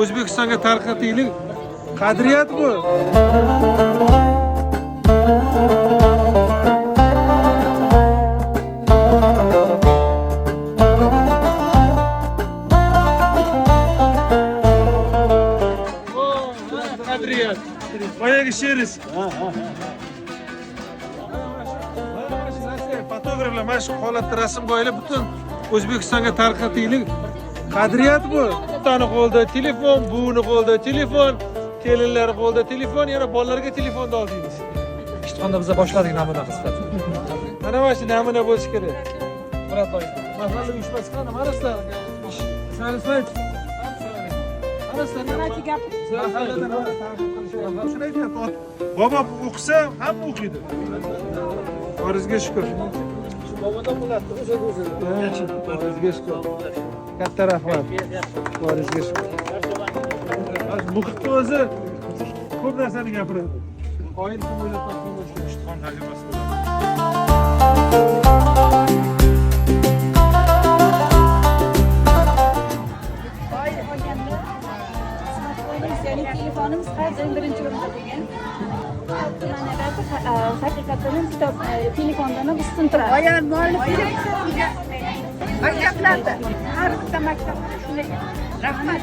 O'zbekistonga tarqataylik. Qadriyat bu. Qadriyat. Boyagi she'ringiz. Fotograflar mana shu holatda rasm qo'yilib, butun O'zbekistonga tarqataylik. Qadriyat bu. Tani qo'lda telefon, buvini qo'lda telefon, kelinlar qo'lda telefon, yana bolalarga telefonda oldingiz. Ishxonada biz boshladik namuna qismat. Mana mana shu namuna bo'lishi kerak. Murat oy. Mahalla uyushmasi qani? Maraslar. Sanasayt. Maraslar. Nima gap? Mahalladan ta'rif qilishadi. Shuni aytyapti. Bobo o'qisa, hamma o'qiydi. Xorijga shukr. Bobodan bo'ladi, o'zi. Xorijga shukr. Katta rahmat. Xorijga shukr. Muhitni o'zi ko'p narsani gapiradi. Oyil kim o'ylab topgan bo'lsa, ishxon tajribasi bo'ladi. Senin telefonimiz her zaman birinci yorumda degan. Hakikaten kitap telefondan ustun turadi. Bayan mualliflik maktablarda har bitta maktabda shunday rahmat.